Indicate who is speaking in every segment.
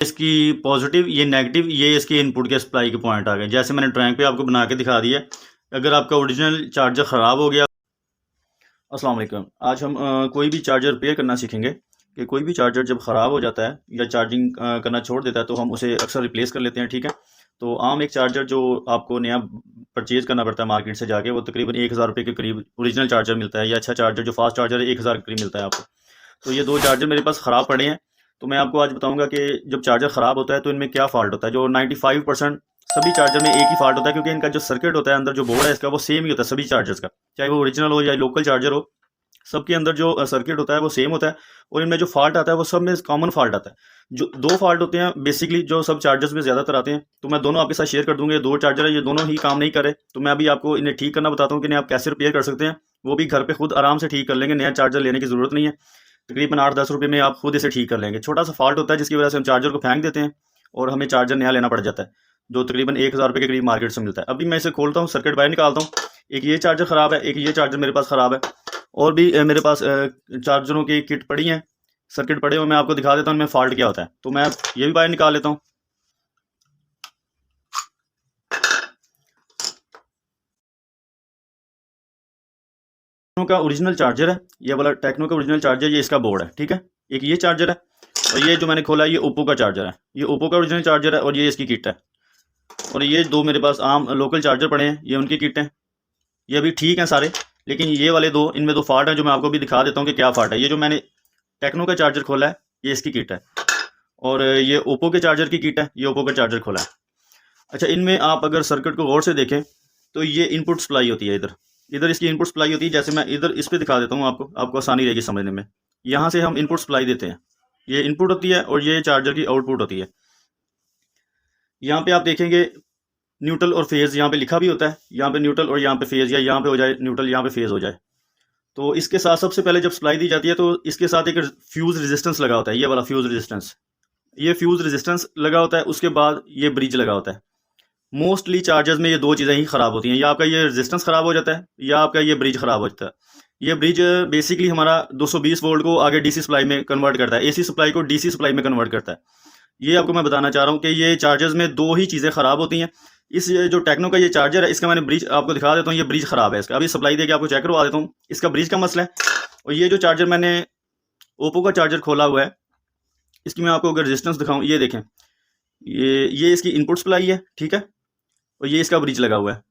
Speaker 1: इसकी पॉजिटिव, ये नेगेटिव, ये इसके इनपुट के सप्लाई के पॉइंट आ गए। जैसे मैंने ड्राइंग पे आपको बना के दिखा दिया। अगर आपका ओरिजिनल चार्जर ख़राब हो गया। अस्सलाम वालेकुम। आज हम कोई भी चार्जर रिपेयर करना सीखेंगे कि कोई भी चार्जर जब ख़राब हो जाता है या चार्जिंग करना छोड़ देता है तो हम उसे अक्सर रिप्लेस कर लेते हैं, ठीक है। तो आम एक चार्जर जो आपको नया परचेज़ करना पड़ता है मार्केट से जाके, वो तकरीबन 1000 रुपये के करीब ओरिजिनल चार्जर मिलता है, या अच्छा चार्जर जो फास्ट चार्जर है 1000 के करीब मिलता है आपको। तो ये 2 चार्जर मेरे पास ख़राब पड़े हैं। तो मैं आपको आज बताऊंगा कि जब चार्जर ख़राब होता है तो इनमें क्या फ़ॉल्ट होता है। जो 95% सभी चार्जर में एक ही फ़ॉल्ट होता है, क्योंकि इनका जो सर्किट होता है अंदर, जो बोर्ड है इसका, वो सेम ही होता है सभी चार्जर्स का, चाहे वो ओरिजिनल हो या लोकल चार्जर हो। सबके अंदर जो सर्किट होता है वो सेम होता है, और इनमें जो फॉल्ट आता है वो सब में कॉमन फॉल्ट आता है। जो 2 फॉल्ट होते हैं बेसिकली, जो सब चार्जर्स में ज़्यादातर आते हैं, तो मैं दोनों आपके साथ शेयर कर दूंगा। ये 2 चार्जर है, ये दोनों ही काम नहीं करे, तो मैं अभी आपको इन्हें ठीक करना बताता हूँ कि इन्हें आप कैसे रिपेयर कर सकते हैं। वो भी घर पे खुद आराम से ठीक कर लेंगे, नया चार्जर लेने की ज़रूरत नहीं है। तकरीबन 8-10 रुपये में आप खुद इसे ठीक कर लेंगे। छोटा सा फॉल्ट होता है जिसकी वजह से हम चार्जर को फेंक देते हैं और हमें चार्जर नया लेना पड़ जाता है, जो तकरीबन 1000 रुपये के करीब मार्केट से मिलता है। अभी मैं इसे खोलता हूँ, सर्किट बाहर निकालता हूँ। एक ये चार्जर ख़राब है, एक ये चार्जर मेरे पास ख़राब है, और भी मेरे पास चार्जरों की किट पड़ी हैं, सर्किट पड़े हुए। मैं आपको दिखा देता हूँ इनमें फॉल्ट क्या होता है। तो मैं ये भी बाहर निकाल लेता हूँ। टेक्नो का ओरिजिनल चार्जर है, ये वाला टेक्नो का ओरिजिनल चार्जर, ये इसका बोर्ड है, ठीक है। एक ये चार्जर है, और ये जो मैंने खोला है ये ओप्पो का चार्जर है। ये ओप्पो का ओरिजिनल चार्जर है और ये इसकी किट है। और ये 2 मेरे पास आम लोकल चार्जर पड़े हैं, ये उनकी किट हैं। ये अभी ठीक हैं सारे, लेकिन ये वाले 2, इनमें 2 फॉल्ट हैं, जो मैं आपको भी दिखा देता हूँ कि क्या फॉल्ट है। ये जो मैंने टेक्नो का चार्जर खोला है ये इसकी किट है, और ये ओप्पो के चार्जर की किट है, ये ओप्पो का चार्जर खोला है। अच्छा, इनमें आप अगर सर्किट को गौर से देखें तो ये इनपुट सप्लाई होती है, इधर इधर इसकी इनपुट सप्लाई होती है। जैसे मैं इधर इस पर दिखा देता हूँ आपको आसानी रहेगी समझने में। यहाँ से हम इनपुट सप्लाई देते हैं, ये इनपुट होती है, और ये चार्जर की आउटपुट होती है। यहाँ पे आप देखेंगे न्यूट्रल और फेज़ यहाँ पे लिखा भी होता है, यहाँ पे न्यूट्रल और यहाँ पे फेज़, या यहाँ पे हो जाए न्यूट्रल, यहाँ पे फेज़ हो जाए। तो इसके साथ सबसे पहले जब सप्लाई दी जाती है तो इसके साथ एक फ्यूज़ रेजिस्टेंस लगा होता है, ये वाला फ्यूज़ रेजिस्टेंस, ये फ्यूज़ रेजिस्टेंस लगा होता है। उसके बाद ये ब्रिज लगा होता है। मोस्टली चार्जर्स में ये 2 चीज़ें ही ख़राब होती हैं, या आपका ये रेजिस्टेंस ख़राब हो जाता है, या आपका ये ब्रिज ख़राब हो जाता है। ये ब्रिज बेसिकली हमारा 220 वोल्ट को आगे डीसी सप्लाई में कन्वर्ट करता है, एसी सप्लाई को डीसी सप्लाई में कन्वर्ट करता है। ये आपको मैं बताना चाह रहा हूँ कि ये चार्जर्स में 2 ही चीज़ें ख़राब होती हैं। इस जो टेक्नो का ये चार्जर है, इसका मैंने ब्रिज आपको दिखा देता हूँ। ये ब्रिज ख़राब है इसका, अभी सप्लाई देके आपको चेक करवा देता हूँ, इसका ब्रिज का मसला है। और ये जो चार्जर मैंने ओप्पो का चार्जर खोला हुआ है, इसकी मैं आपको अगर रेजिस्टेंस दिखाऊँ, ये देखें, ये इसकी इनपुट सप्लाई है, ठीक है, और ये इसका ब्रिज लगा हुआ है,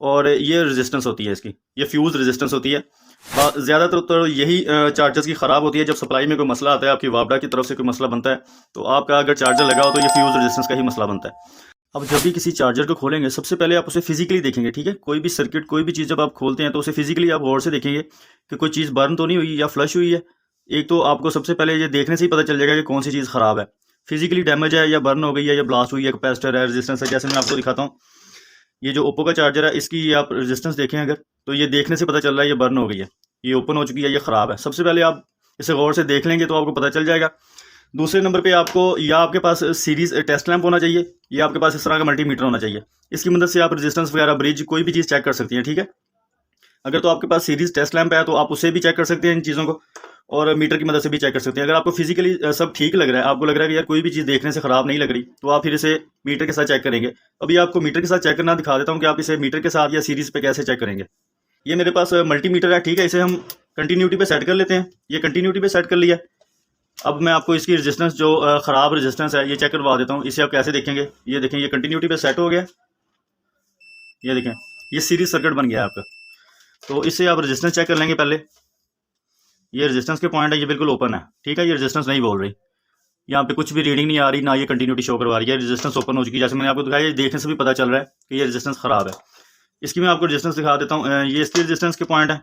Speaker 1: और ये रेजिस्टेंस होती है इसकी, ये फ्यूज़ रेजिस्टेंस होती है। ज़्यादातर तो यही चार्जर्स की ख़राब होती है। जब सप्लाई में कोई मसला आता है, आपकी वापडा की तरफ से कोई मसला बनता है, तो आपका अगर चार्जर लगा हो तो ये फ्यूज़ रेजिस्टेंस का ही मसला बनता है। अब जब भी किसी चार्जर को खोलेंगे, सबसे पहले आप उसे फिजिकली देखेंगे, ठीक है। कोई भी सर्किट, कोई भी चीज़ जब आप खोलते हैं तो उसे फिजिकली आप गौर से देखेंगे कि कोई चीज़ बर्न तो नहीं हुई या फ्लश हुई है। एक तो आपको सबसे पहले ये देखने से ही पता चल जाएगा कि कौन सी चीज़ ख़राब है, फिजिकली डैमेज है, या बर्न हो गई है, या ब्लास्ट हुई है, कैपेसिटर है, रेजिस्टेंस है। जैसे मैं आपको दिखाता हूँ, ये जो ओप्पो का चार्जर है, इसकी ये आप रेजिस्टेंस देखें अगर, तो ये देखने से पता चल रहा है ये बर्न हो गई है, ये ओपन हो चुकी है, ये ख़राब है। सबसे पहले आप इसे गौर से देख लेंगे तो आपको पता चल जाएगा। दूसरे नंबर पे आपको, या आपके पास सीरीज़ टेस्ट लैंप होना चाहिए, या आपके पास इस तरह का मल्टीमीटर होना चाहिए। इसकी मदद से आप रेजिस्टेंस वगैरह, ब्रिज, कोई भी चीज़ चेक कर सकती हैं, ठीक है। अगर तो आपके पास सीरीज़ टेस्ट लैंप है तो आप उससे भी चेक कर सकते हैं इन चीज़ों को, और मीटर की मदद से भी चेक कर सकते हैं। अगर आपको फिजिकली सब ठीक लग रहा है, आपको लग रहा है कि यार कोई भी चीज़ देखने से ख़राब नहीं लग रही, तो आप फिर इसे मीटर के साथ चेक करेंगे। अभी आपको मीटर के साथ चेक करना दिखा देता हूँ कि आप इसे मीटर के साथ या सीरीज़ पे कैसे चेक करेंगे। ये मेरे पास मल्टीमीटर है, ठीक है, इसे हम कंटिन्यूटी पे सेट कर लेते हैं। ये कंटिन्यूटी पे सेट कर लिया। अब मैं आपको इसकी रेजिस्टेंस, जो ख़राब रेजिस्टेंस है, ये चेक करवा देता हूँ। इसे आप कैसे देखेंगे, ये देखें, ये कंटिन्यूटी पे सेट हो गया, ये देखें, ये सीरीज सर्किट बन गया आपका। तो इससे आप रेजिस्टेंस चेक कर लेंगे पहले। ये रेजिस्टेंस के पॉइंट है, ये बिल्कुल ओपन है, ठीक है, ये रेजिस्टेंस नहीं बोल रही, यहाँ पे कुछ भी रीडिंग नहीं आ रही, ना ये कंटिन्यूटी शो करवा रही है। रेजिस्टेंस ओपन हो चुकी है, जैसे मैंने आपको दिखाया, ये देखने से भी पता चल रहा है कि ये रेजिस्टेंस ख़राब है। इसकी मैं आपको रेजिस्टेंस दिखा देता हूँ। ये इसकी रेजिस्टेंस के पॉइंट है,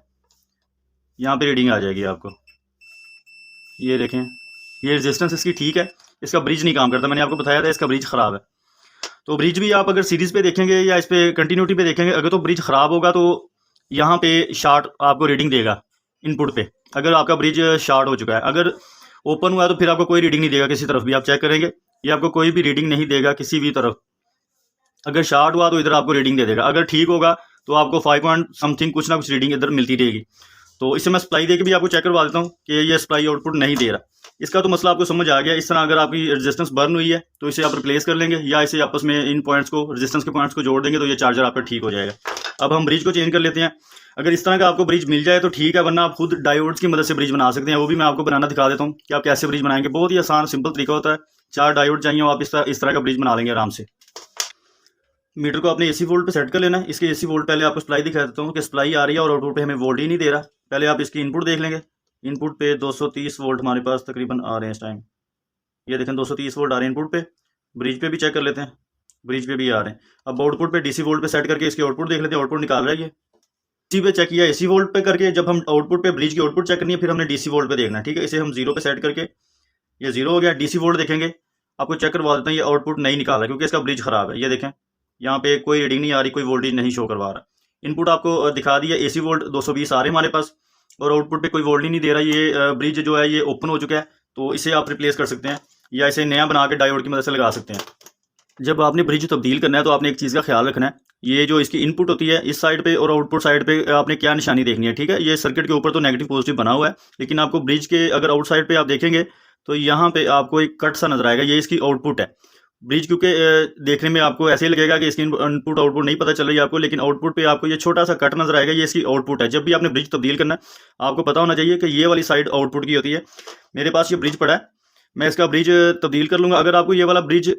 Speaker 1: यहाँ पे रीडिंग आ जाएगी आपको, ये देखें, ये रेजिस्टेंस इसकी ठीक है। इसका ब्रिज नहीं काम करता, मैंने आपको बताया था इसका ब्रिज ख़राब है। तो ब्रिज भी आप अगर सीरीज़ पे देखेंगे या इस पर कंटिन्यूटी पे देखेंगे, अगर तो ब्रिज ख़राब होगा तो यहाँ पे शार्ट आपको रीडिंग देगा इनपुट पे, अगर आपका ब्रिज शार्ट हो चुका है। अगर ओपन हुआ है तो फिर आपको कोई रीडिंग नहीं देगा, किसी तरफ भी आप चेक करेंगे ये आपको कोई भी रीडिंग नहीं देगा किसी भी तरफ। अगर शार्ट हुआ तो इधर आपको रीडिंग दे देगा, अगर ठीक होगा तो आपको 5 पॉइंट समथिंग कुछ ना कुछ रीडिंग इधर मिलती रहेगी। तो इससे मैं सप्लाई देके भी आपको चेक करवा देता हूँ कि ये सप्लाई आउटपुट नहीं दे रहा। इसका तो मसला आपको समझ आ गया। इस तरह अगर आपकी रेजिस्टेंस बर्न हुई है तो इसे आप रिप्लेस कर लेंगे, या इसे आपस में इन पॉइंट्स को, रेजिस्टेंस के पॉइंट्स को जोड़ देंगे तो ये चार्जर आपका ठीक हो जाएगा। अब हम ब्रिज को चेंज कर लेते हैं। अगर इस तरह का आपको ब्रिज मिल जाए तो ठीक है, वरना आप खुद डायोड्स की मदद से ब्रिज बना सकते हैं। वो भी मैं आपको बनाना दिखा देता हूँ कि आप कैसे ब्रिज बनाएंगे। बहुत ही आसान सिंपल तरीका होता है। 4 डायोड चाहिए, आप इस तरह का ब्रिज बना लेंगे आराम से। मीटर को आपने AC वोल्ट पे सेट कर लेना है। इसके AC वोल्ट पहले आपको सप्लाई दिखा देता हूँ कि सप्लाई आ रही है और आउटपुट पे हमें वोल्ट ही नहीं दे रहा। पहले आप इसकी इनपुट देख लेंगे। इनपुट पे 230 वोल्ट हमारे पास तकरीबन आ रहे हैं इस टाइम। ये देखें 230 वोल्ट आ रहे हैं इनपुट पे। ब्रिज पे भी चेक कर लेते हैं, ब्रिज पे भी आ रहे हैं। अब आउटपुट पे DC वोल्ट पे सेट करके इसके आउटपुट देख लेते हैं, आउटपुट निकाल रहा है ये। DC पे चेक किया AC वोल्ट पे करके, जब हम आउटपुट पे ब्रिज की आउटपुट चेक करनी है फिर हमने DC वोल्ट पे देखना है, ठीक है। इसे हम 0 पे सेट करके, ये 0 हो गया। DC वोल्ट देखेंगे, आपको चेक करवा देता हूँ। ये आउटपुट नहीं निकाल रहा क्योंकि इसका ब्रिज खराब है। ये देखें यहाँ पे कोई रीडिंग नहीं आ रही, कोई वोल्टेज नहीं शो करवा रहा। इनपुट आपको दिखा दिया, AC वोल्ट 220 आ रहे हैं हमारे पास और आउटपुट पे कोई वोल्ट ही नहीं दे रहा। ये ब्रिज जो है ये ओपन हो चुका है, तो इसे आप रिप्लेस कर सकते हैं या इसे नया बना के डायोड की मदद से लगा सकते हैं। जब आपने ब्रिज तब्दील करना है तो आपने एक चीज़ का ख्याल रखना है, ये जो इसकी इनपुट होती है इस साइड पे और आउटपुट साइड पे आपने क्या निशानी देखनी है, ठीक है। ये सर्किट के ऊपर तो नेगेटिव पॉजिटिव बना हुआ है, लेकिन आपको ब्रिज के अगर आउट साइड पे आप देखेंगे तो यहाँ पे आपको एक कट सा नजर आएगा, ये इसकी आउटपुट है। ब्रिज क्योंकि देखने में आपको ऐसे ही लगेगा कि इसकी इनपुट आउटपुट नहीं पता चल रही है आपको, लेकिन आउटपुट पे आपको ये छोटा सा कट नजर आएगा, ये इसकी आउटपुट है। जब भी आपने ब्रिज तब्दील करना है आपको पता होना चाहिए कि ये वाली साइड आउटपुट की होती है। मेरे पास ये ब्रिज पड़ा है, मैं इसका ब्रिज तब्दील कर लूँगा। अगर आपको ये वाला ब्रिज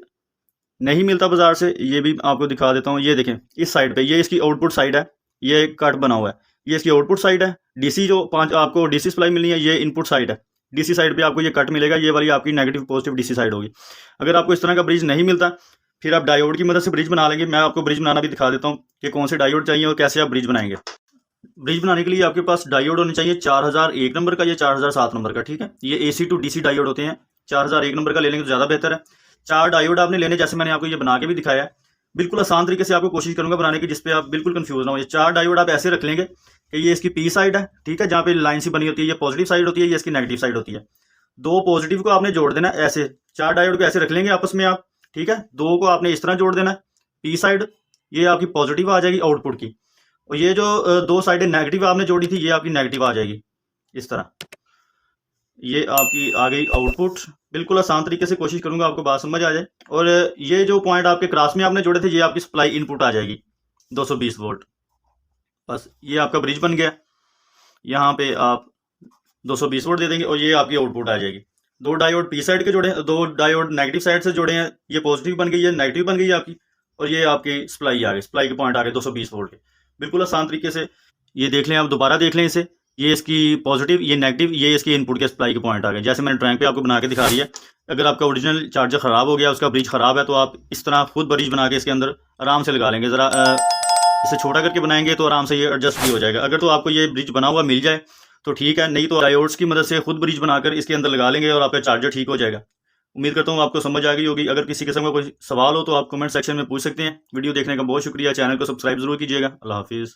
Speaker 1: नहीं मिलता बाजार से, ये भी आपको दिखा देता हूँ। ये देखें इस साइड पे ये इसकी आउटपुट साइड है, ये कट बना हुआ है, ये इसकी आउटपुट साइड है। DC जो 5 आपको DC सप्लाई मिलनी है, ये इनपुट साइड है। DC साइड पे आपको ये कट मिलेगा, ये वाली आपकी नेगेटिव पॉजिटिव DC साइड होगी। अगर आपको इस तरह का ब्रिज नहीं मिलता फिर आप डायोड की मदद से ब्रिज बना लेंगे। मैं आपको ब्रिज बनाना भी दिखा देता हूँ कि कौन से डायोड चाहिए और कैसे आप ब्रिज बनाएंगे। ब्रिज बनाने के लिए आपके पास डायोड होने चाहिए 4001 नंबर का या 4007 नंबर का, ठीक है। ये AC to DC डायोड होते हैं। 4001 नंबर का ले लेंगे तो ज़्यादा बेहतर है। 4 डायोड आपने लेने, जैसे मैंने आपको ये बना के भी दिखाया है। बिल्कुल आसान तरीके से आपको कोशिश करूंगा बनाने की, जिसपे आप बिल्कुल कंफ्यूज ना हो। ये 4 डायोड आप ऐसे रख लेंगे कि ये इसकी P साइड है, ठीक है, जहाँ पे लाइन सी बनी होती है। ये पॉजिटिव साइड होती है, ये इसकी नेगेटिव साइड होती है। 2 पॉजिटिव को आपने जोड़ देना ऐसे, 4 डायोड को ऐसे रख लेंगे आपस में आप, ठीक है। 2 को आपने इस तरह जोड़ देना है, P साइड ये आपकी पॉजिटिव आ जाएगी आउटपुट की, और ये जो 2 साइडें नेगेटिव आपने जोड़ी थी ये आपकी नेगेटिव आ जाएगी इस तरह। ये आपकी आ गई आउटपुट। बिल्कुल आसान तरीके से कोशिश करूंगा आपको बात समझ आ जाए। और ये जो पॉइंट आपके क्रॉस में आपने जोड़े थे ये आपकी सप्लाई इनपुट आ जाएगी 220 वोल्ट। बस ये आपका ब्रिज बन गया। यहाँ पे आप 220 वोल्ट दे देंगे और ये आपकी आउटपुट आ जाएगी। 2 डायोड P साइड के जोड़े हैं, 2 डायोड नेगेटिव साइड से जोड़े हैं। ये पॉजिटिव बन गई, ये नेगेटिव बन गई आपकी, और ये आपकी सप्लाई आ गई, सप्लाई के पॉइंट आ गए 220 वोल्ट के। बिल्कुल आसान तरीके से ये देख लें, आप दोबारा देख लें इसे। ये इसकी पॉजिटिव, ये नेगेटिव, ये इसकी इनपुट के सप्लाई के पॉइंट आ गए, जैसे मैंने ड्राइंग पे आपको बना के दिखा दिया। अगर आपका ओरिजिनल चार्जर ख़राब हो गया, उसका ब्रिज ख़राब है, तो आप इस तरह खुद ब्रिज बना के इसके अंदर आराम से लगा लेंगे। ज़रा इसे छोटा करके बनाएंगे तो आराम से ये एडजस्ट भी हो जाएगा। अगर तो आपको ये ब्रिज बना हुआ मिल जाए तो ठीक है, नहीं तो डायोड्स की मदद से खुद ब्रिज बनाकर इसके अंदर लगा लेंगे और आपका चार्जर ठीक हो जाएगा। उम्मीद करता हूँ आपको समझ आ गई होगी। अगर किसी किस्म का कोई सवाल हो तो आप कमेंट सेक्शन में पूछ सकते हैं। वीडियो देखने का बहुत शुक्रिया। चैनल को सब्सक्राइब जरूर कीजिएगा। अल्लाह हाफिज़।